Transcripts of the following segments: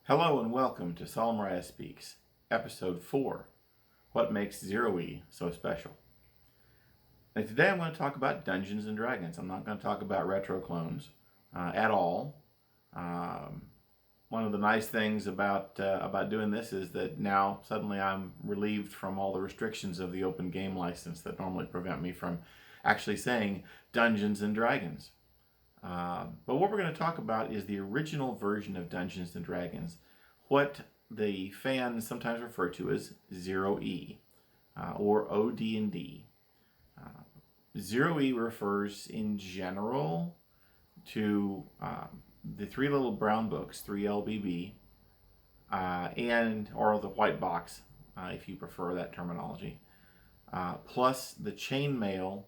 Hello and welcome to Solomoriah Speaks, Episode 4, What Makes Zero-E So Special. And today I'm going to talk about Dungeons & Dragons. I'm not going to talk about retro clones at all. One of the nice things about doing this is that now suddenly I'm relieved from all the restrictions of the open game license that normally prevent me from actually saying Dungeons & Dragons. But what we're going to talk about is the original version of Dungeons & Dragons, what the fans sometimes refer to as Zero-E, or od&d. Zero-E refers in general to the three little brown books, 3LBB, or the white box, if you prefer that terminology, plus the chainmail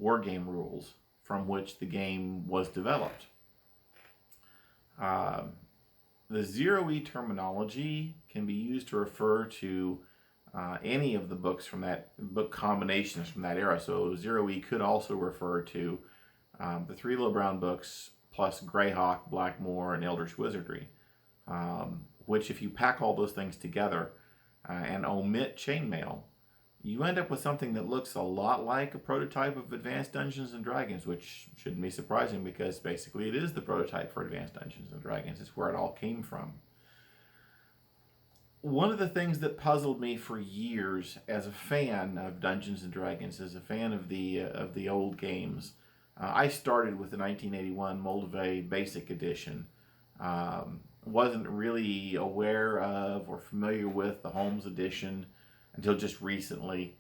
wargame rules from which the game was developed. The Zero-E terminology can be used to refer to any of the books from that book combinations from that era. So Zero-E could also refer to the three little brown books plus Greyhawk, Blackmoor, and Eldritch Wizardry, which if you pack all those things together and omit chainmail, you end up with something that looks a lot like a prototype of Advanced Dungeons & Dragons, which shouldn't be surprising because basically it is the prototype for Advanced Dungeons & Dragons. It's where it all came from. One of the things that puzzled me for years as a fan of Dungeons & Dragons, as a fan of the old games, I started with the 1981 Moldave Basic Edition. Wasn't really aware of or familiar with the Holmes Edition until just recently.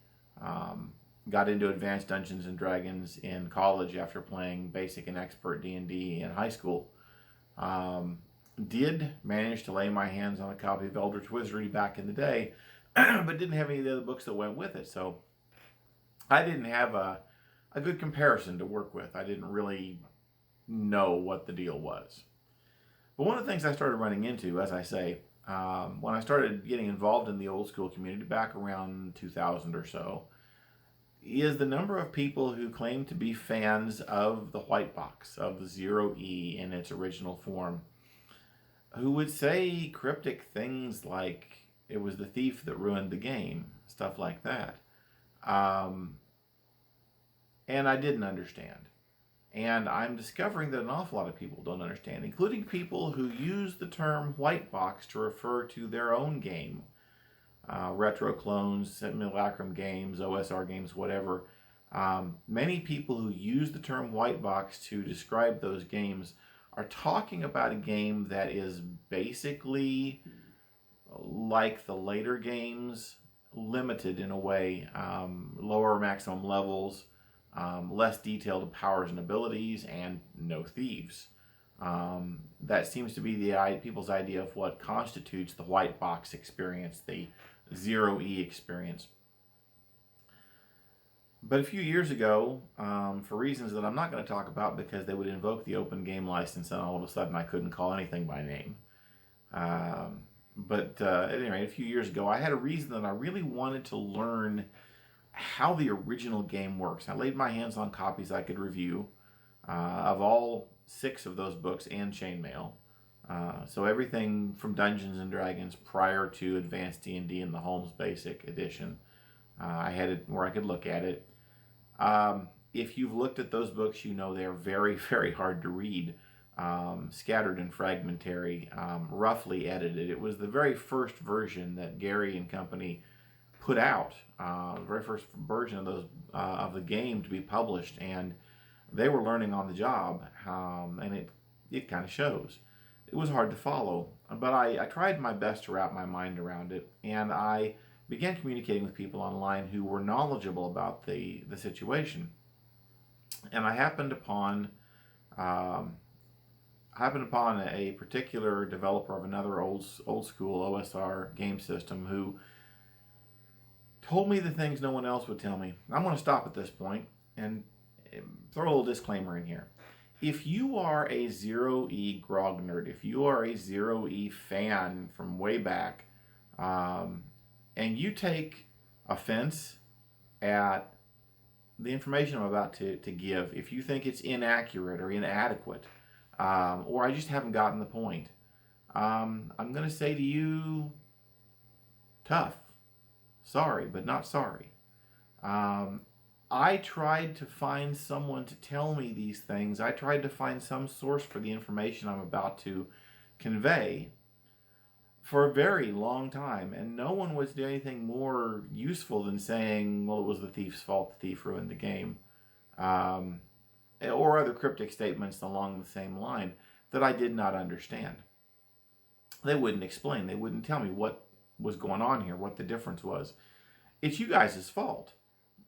Got into Advanced Dungeons & Dragons in college after playing Basic and Expert D&D in high school. Did manage to lay my hands on a copy of Eldritch Wizardry back in the day, but didn't have any of the other books that went with it. So I didn't have a good comparison to work with. I didn't really know what the deal was. But one of the things I started running into, as I say, when I started getting involved in the old school community back around 2000 or so, is the number of people who claim to be fans of the white box, of the Zero-E in its original form, who would say cryptic things like it was the thief that ruined the game, stuff like that. And I didn't understand. And I'm discovering that an awful lot of people don't understand, including people who use the term white box to refer to their own game. Retro clones, simulacrum games, OSR games, whatever. Many people who use the term white box to describe those games are talking about a game that is basically like the later games, limited in a way, lower maximum levels, less detailed powers and abilities, and no thieves. That seems to be the people's idea of what constitutes the white box experience, the Zero-E experience. But a few years ago, for reasons that I'm not going to talk about because they would invoke the open game license and all of a sudden I couldn't call anything by name. But at any rate, a few years ago, I had a reason that I really wanted to learn how the original game works. I laid my hands on copies I could review of all 6 of those books and chainmail. So everything from Dungeons & Dragons prior to Advanced D&D and the Holmes Basic Edition. I had it where I could look at it. If you've looked at those books, you know they're very, very hard to read. Scattered and fragmentary, roughly edited. It was the very first version that Gary and company put out, the very first version of those of the game to be published, and they were learning on the job, and it kind of shows. It was hard to follow, but I tried my best to wrap my mind around it, and I began communicating with people online who were knowledgeable about the situation. And I happened upon a particular developer of another old school OSR game system who told me the things no one else would tell me. I'm going to stop at this point and throw a little disclaimer in here. If you are a Zero-E grognard, if you are a Zero-E fan from way back, and you take offense at the information I'm about to give, if you think it's inaccurate or inadequate, or I just haven't gotten the point, I'm going to say to you, tough. Sorry, but not sorry. I tried to find someone to tell me these things. I tried to find some source for the information I'm about to convey for a very long time, and no one was doing anything more useful than saying, well, it was the thief's fault, the thief ruined the game, or other cryptic statements along the same line that I did not understand. They wouldn't explain. They wouldn't tell me what was going on here, what the difference was. It's you guys' fault.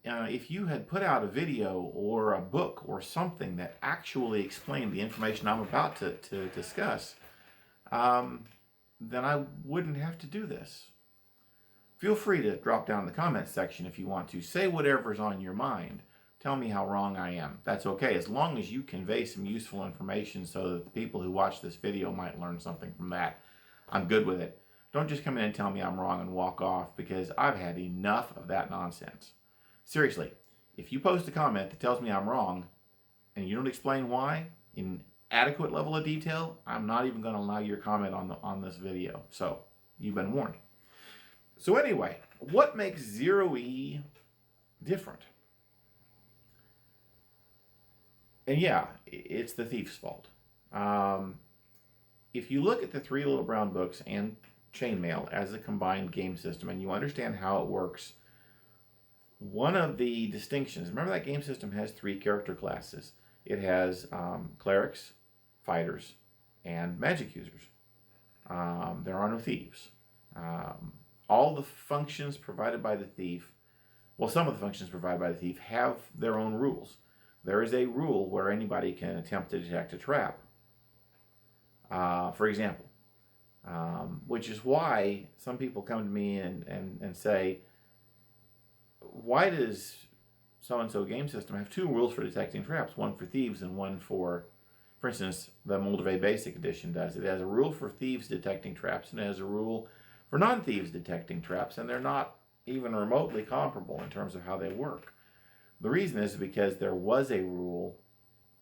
If you had put out a video or a book or something that actually explained the information I'm about to discuss, then I wouldn't have to do this. Feel free to drop down in the comments section if you want to. Say whatever's on your mind. Tell me how wrong I am. That's okay, as long as you convey some useful information so that the people who watch this video might learn something from that. I'm good with it. Don't just come in and tell me I'm wrong and walk off, because I've had enough of that nonsense. Seriously, if you post a comment that tells me I'm wrong and you don't explain why in adequate level of detail, I'm not even going to allow your comment on this video. So, you've been warned. So anyway, what makes Zero-E different? And yeah, it's the thief's fault. If you look at the Three Little Brown Books and Chainmail as a combined game system and you understand how it works, one of the distinctions, remember that game system has 3 character classes. It has clerics, fighters, and magic users. There are no thieves. All the functions provided by the thief, well, some of the functions provided by the thief have their own rules. There is a rule where anybody can attempt to detect a trap. For example, which is why some people come to me and say, why does so-and-so game system have 2 rules for detecting traps, one for thieves and one for instance, the Moldave Basic Edition does. It has a rule for thieves detecting traps, and it has a rule for non-thieves detecting traps, and they're not even remotely comparable in terms of how they work. The reason is because there was a rule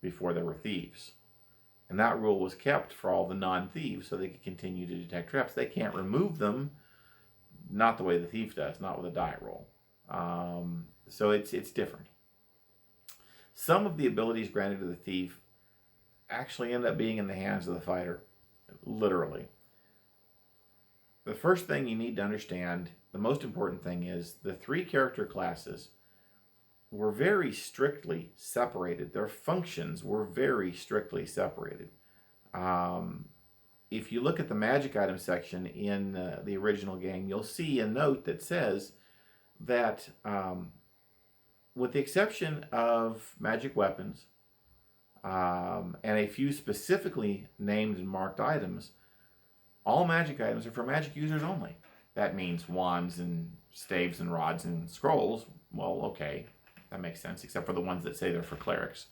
before there were thieves, and that rule was kept for all the non-thieves so they could continue to detect traps. They can't remove them, not the way the thief does, not with a die roll. So it's different. Some of the abilities granted to the thief actually end up being in the hands of the fighter, literally. The first thing you need to understand, the most important thing, is the 3 character classes were very strictly separated. Their functions were very strictly separated. If you look at the magic item section in the original game, you'll see a note that says that with the exception of magic weapons and a few specifically named and marked items, all magic items are for magic users only. That means wands and staves and rods and scrolls. Well, okay, that makes sense, except for the ones that say they're for clerics.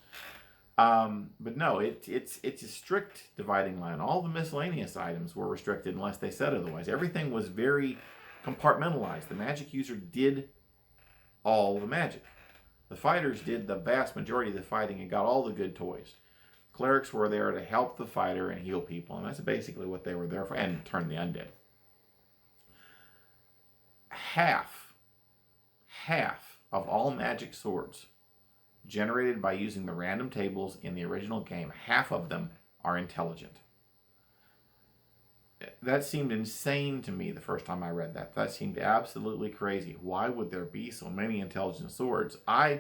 But no, it's a strict dividing line. All the miscellaneous items were restricted unless they said otherwise. Everything was very compartmentalized. The magic user did all the magic. The fighters did the vast majority of the fighting and got all the good toys. Clerics were there to help the fighter and heal people, and that's basically what they were there for, and turn the undead. Half of all magic swords generated by using the random tables in the original game, half of them are intelligent. That seemed insane to me the first time I read that. That seemed absolutely crazy. Why would there be so many intelligent swords? I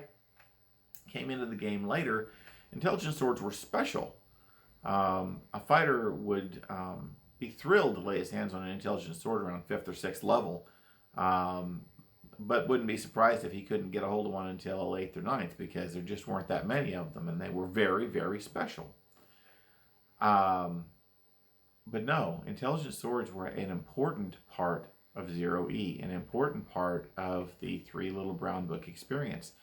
came into the game later. Intelligent swords were special. A fighter would be thrilled to lay his hands on an intelligent sword around 5th or 6th level, but wouldn't be surprised if he couldn't get a hold of one until 8th or 9th, because there just weren't that many of them, and they were very, very special. But no, intelligent swords were an important part of Zero-E, an important part of the Three Little Brown Book experience.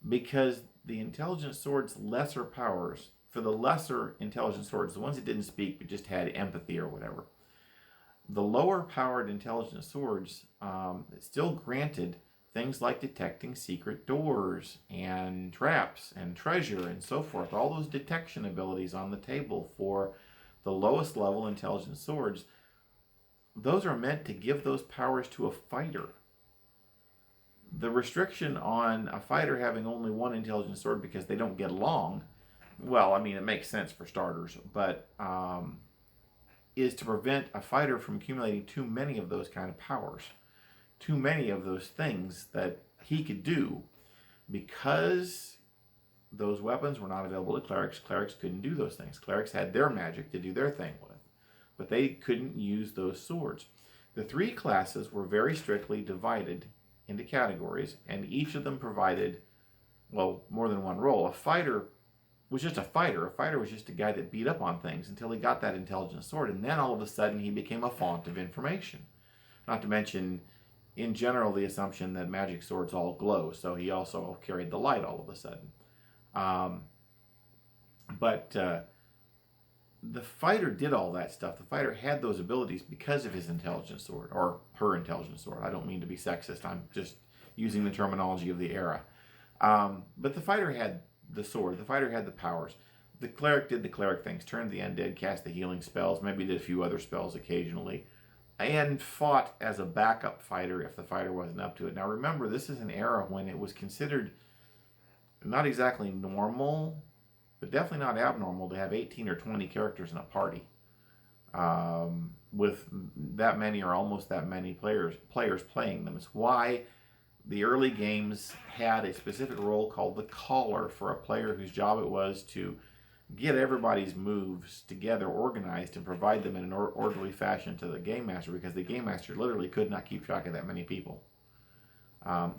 Because the intelligent swords' lesser powers, for the lesser intelligent swords, the ones that didn't speak but just had empathy or whatever, the lower powered intelligent swords still granted things like detecting secret doors and traps and treasure and so forth. All those detection abilities on the table for the lowest level intelligence swords, those are meant to give those powers to a fighter. The restriction on a fighter having only one intelligence sword because they don't get along, well, I mean, it makes sense for starters, but is to prevent a fighter from accumulating too many of those kind of powers, too many of those things that he could do, because those weapons were not available to clerics. Clerics couldn't do those things. Clerics had their magic to do their thing with, but they couldn't use those swords. The three classes were very strictly divided into categories, and each of them provided, well, more than one role. A fighter was just a fighter. A fighter was just a guy that beat up on things until he got that intelligence sword, and then all of a sudden he became a font of information. Not to mention, in general, the assumption that magic swords all glow, so he also carried the light all of a sudden. But the fighter did all that stuff. The fighter had those abilities because of his intelligence sword, or her intelligence sword. I don't mean to be sexist. I'm just using the terminology of the era. But the fighter had the sword. The fighter had the powers. The cleric did the cleric things, turned the undead, cast the healing spells, maybe did a few other spells occasionally, and fought as a backup fighter if the fighter wasn't up to it. Now remember, this is an era when it was considered not exactly normal, but definitely not abnormal to have 18 or 20 characters in a party with that many or almost that many players playing them. It's why the early games had a specific role called the caller, for a player whose job it was to get everybody's moves together, organized, and provide them in an orderly fashion to the game master, because the game master literally could not keep track of that many people.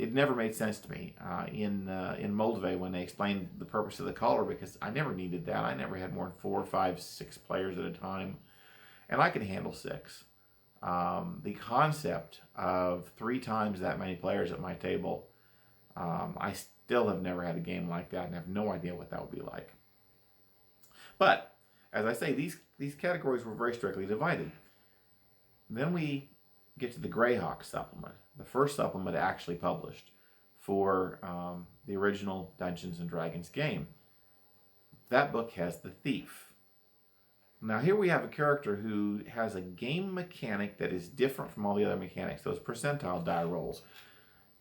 It never made sense to me in Moldave when they explained the purpose of the caller, because I never needed that. I never had more than 4, 5, 6 players at a time, and I could handle 6. The concept of 3 times that many players at my table, I still have never had a game like that and have no idea what that would be like. But, as I say, these categories were very strictly divided. Then we get to the Greyhawk Supplement, the first supplement actually published for the original Dungeons & Dragons game. That book has the Thief. Now here we have a character who has a game mechanic that is different from all the other mechanics, those percentile die rolls.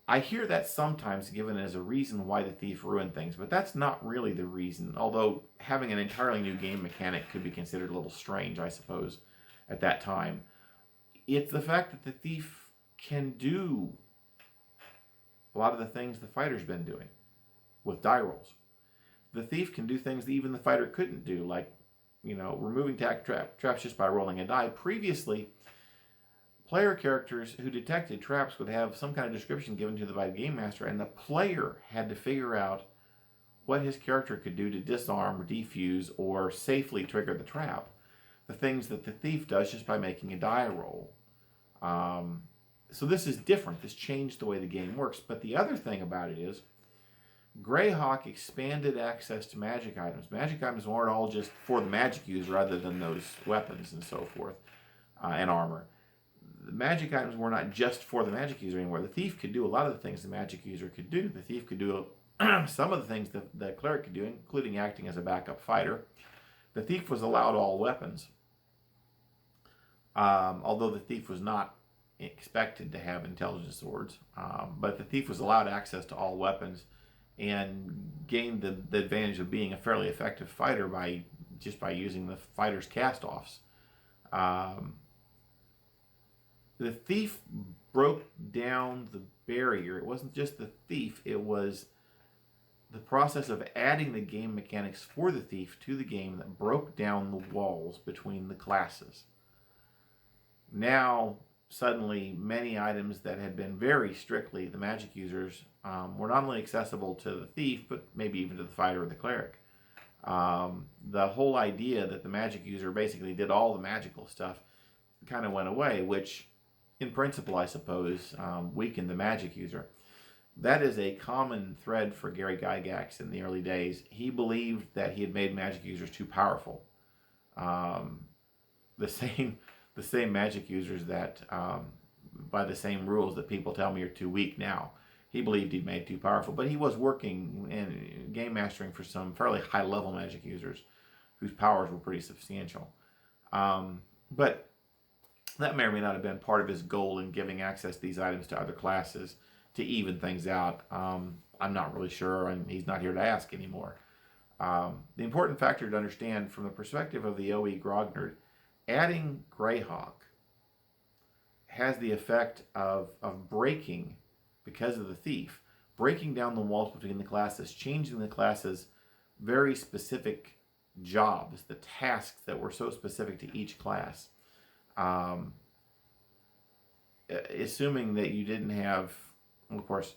I hear that sometimes given as a reason why the Thief ruined things, but that's not really the reason, although having an entirely new game mechanic could be considered a little strange, I suppose, at that time. It's the fact that the Thief can do a lot of the things the fighter's been doing with die rolls. The Thief can do things that even the fighter couldn't do, like, removing traps just by rolling a die. Previously, player characters who detected traps would have some kind of description given to them by the game master, and the player had to figure out what his character could do to disarm or defuse or safely trigger the trap. The things that the Thief does just by making a die roll. So this is different. This changed the way the game works. But the other thing about it is, Greyhawk expanded access to magic items. Magic items weren't all just for the magic user, other than those weapons and so forth, and armor. The magic items were not just for the magic user anymore. The Thief could do a lot of the things the magic user could do. The Thief could do some of the things the cleric could do, including acting as a backup fighter. The Thief was allowed all weapons, although the Thief was not expected to have intelligence swords. But the Thief was allowed access to all weapons and gained the advantage of being a fairly effective fighter by using the fighter's cast-offs. The Thief broke down the barrier. It wasn't just the Thief, it was the process of adding the game mechanics for the Thief to the game that broke down the walls between the classes. Now, suddenly, many items that had been very strictly the magic users were not only accessible to the Thief, but maybe even to the fighter or the cleric. The whole idea that the magic user basically did all the magical stuff kind of went away, which, in principle, I suppose, weakened the magic user. That is a common thread for Gary Gygax in the early days. He believed that he had made magic users too powerful. The same magic users that, by the same rules that people tell me are too weak now, he believed he'd made too powerful. But he was working and game mastering for some fairly high-level magic users whose powers were pretty substantial. But that may or may not have been part of his goal in giving access to these items to other classes to even things out. I'm not really sure, and he's not here to ask anymore. The important factor to understand from the perspective of the OE grognard, adding Greyhawk has the effect of breaking, because of the thief, breaking down the walls between the classes, changing the classes' very specific jobs, the tasks that were so specific to each class. Assuming that you didn't have, of course,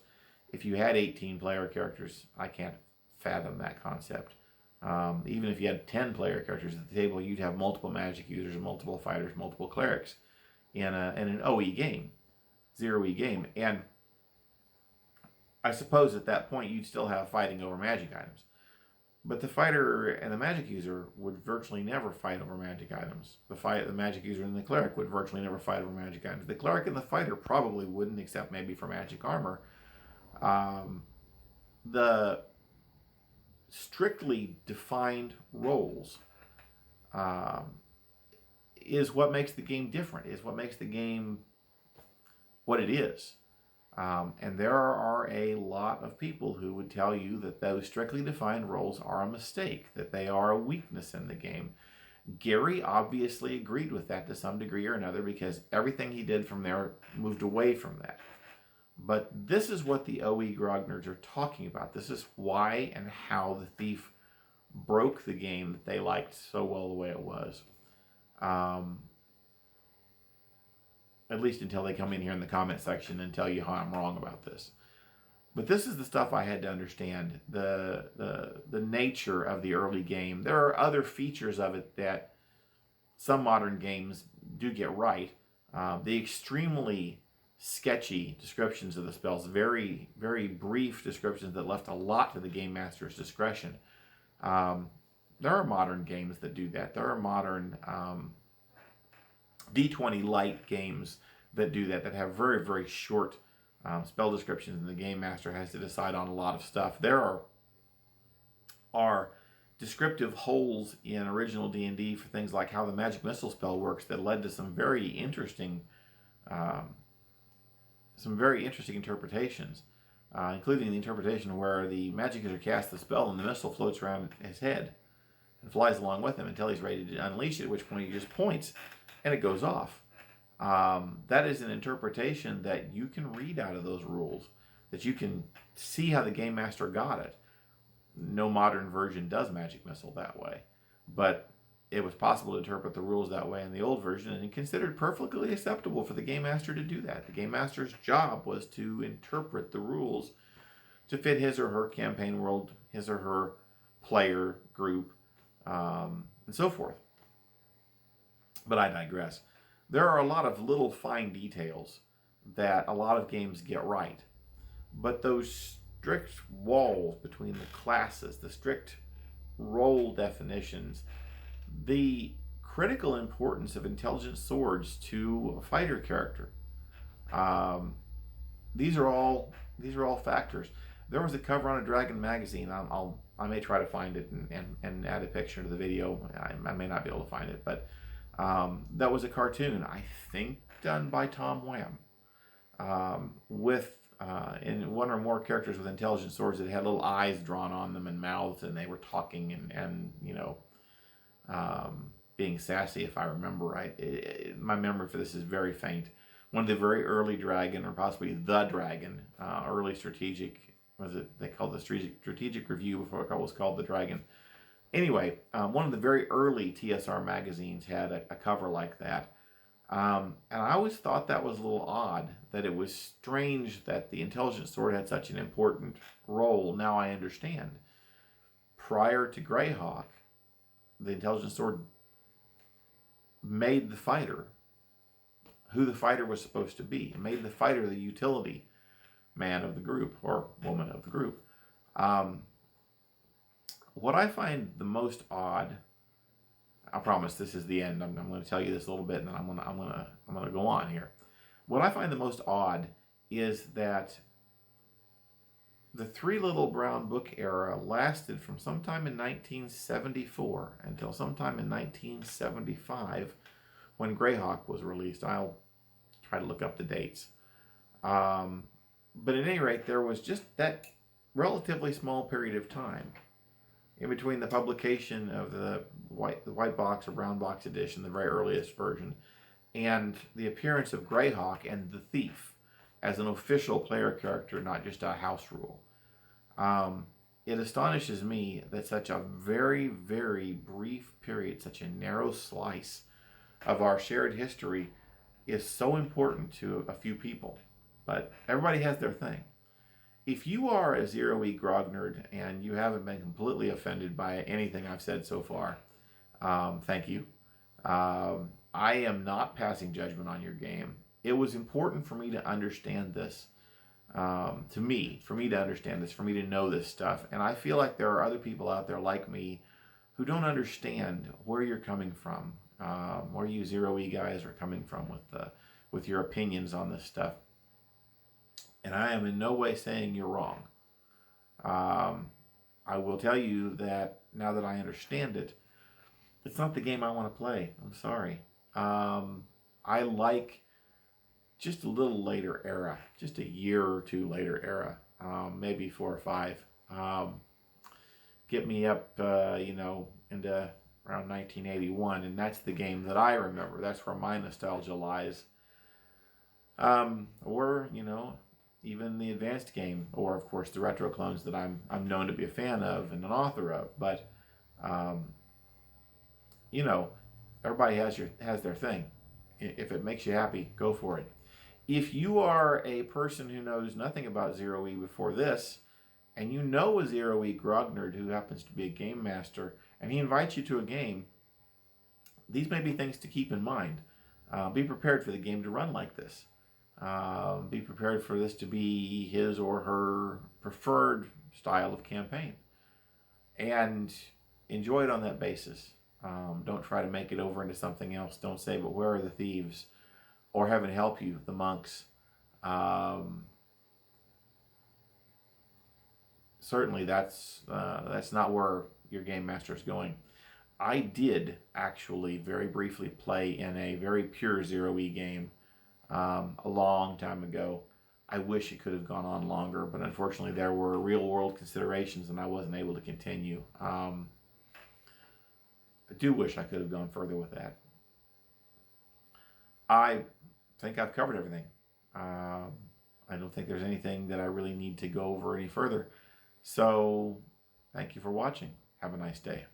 if you had 18 player characters, I can't fathom that concept. Even if you had 10 player characters at the table, you'd have multiple magic users, multiple fighters, multiple clerics in an OE game, 0E game. And I suppose at that point you'd still have fighting over magic items. But the fighter and the magic user would virtually never fight over magic items. The magic user and the cleric would virtually never fight over magic items. The cleric and the fighter probably wouldn't, except maybe for magic armor. The strictly defined roles is what makes the game different, is what makes the game what it is. And there are a lot of people who would tell you that those strictly defined roles are a mistake, that they are a weakness in the game. Gary obviously agreed with that to some degree or another, because everything he did from there moved away from that. But this is what the OE grognards are talking about. This is why and how the thief broke the game that they liked so well the way it was. At least until they come in here in the comment section and tell you how I'm wrong about this. But this is the stuff I had to understand, the nature of the early game. There are other features of it that some modern games do get right. The extremely sketchy descriptions of the spells, very, very brief descriptions that left a lot to the game master's discretion. There are modern games that do that. There are modern D20 light games that do that, that have very, very short spell descriptions, and the game master has to decide on a lot of stuff. There are descriptive holes in original D&D for things like how the magic missile spell works that led to some very interesting interpretations, including the interpretation where the magic user casts the spell and the missile floats around his head and flies along with him until he's ready to unleash it, at which point he just points and it goes off. That is an interpretation that you can read out of those rules, that you can see how the game master got it. No modern version does magic missile that way, but it was possible to interpret the rules that way in the old version, and considered perfectly acceptable for the game master to do that. The game master's job was to interpret the rules to fit his or her campaign world, his or her player group, and so forth. But I digress. There are a lot of little fine details that a lot of games get right. But those strict walls between the classes, the strict role definitions, the critical importance of intelligent swords to a fighter character, these are all factors. There was a cover on a Dragon magazine. I may try to find it and add a picture to the video. I may not be able to find it, but that was a cartoon, I think done by Tom Wham, with in one or more characters with intelligent swords that had little eyes drawn on them and mouths, and they were talking and being sassy, if I remember right. My memory for this is very faint. One of the very early Dragon, or possibly the Dragon, early strategic, they called the strategic review before it was called the Dragon. Anyway, one of the very early TSR magazines had a cover like that. And I always thought that was a little odd, that it was strange that the intelligent sword had such an important role. Now I understand. Prior to Greyhawk, the intelligent sword made the fighter who the fighter was supposed to be. It made the fighter the utility man of the group, or woman of the group. What I find the most odd, I promise this is the end. I'm going to tell you this a little bit, and then I'm going to go on here. What I find the most odd is that the Three Little Brown Book era lasted from sometime in 1974 until sometime in 1975 when Greyhawk was released. I'll try to look up the dates. But at any rate, there was just that relatively small period of time in between the publication of the white box or brown box edition, the very earliest version, and the appearance of Greyhawk and the Thief as an official player character, not just a house rule. It astonishes me that such a very, very brief period, such a narrow slice of our shared history is so important to a few people. But everybody has their thing. If you are a Zero-E grognard and you haven't been completely offended by anything I've said so far, thank you. I am not passing judgment on your game. It was important for me to understand this. For me to understand this, for me to know this stuff. And I feel like there are other people out there like me who don't understand where you're coming from, where you Zero-E guys are coming from with your opinions on this stuff. And I am in no way saying you're wrong. I will tell you that now that I understand it, it's not the game I want to play. I'm sorry. I like just a little later era, just a year or two later era, maybe 4 or 5. Get me up, into around 1981, and that's the game that I remember. That's where my nostalgia lies. Or, even the advanced game, or of course the retro clones that I'm known to be a fan of and an author of. But everybody has their thing. If it makes you happy, go for it. If you are a person who knows nothing about Zero-E before this, and you know a Zero-E grognard who happens to be a game master, and he invites you to a game, these may be things to keep in mind. Be prepared for the game to run like this. Be prepared for this to be his or her preferred style of campaign. And enjoy it on that basis. Don't try to make it over into something else. Don't say, but where are the thieves? Or heaven help you, the monks. Certainly that's not where your game master is going. I did actually very briefly play in a very pure Zero-E game a long time ago. I wish it could have gone on longer, but unfortunately there were real world considerations and I wasn't able to continue. I do wish I could have gone further with that. I think I've covered everything. I don't think there's anything that I really need to go over any further. So, thank you for watching. Have a nice day.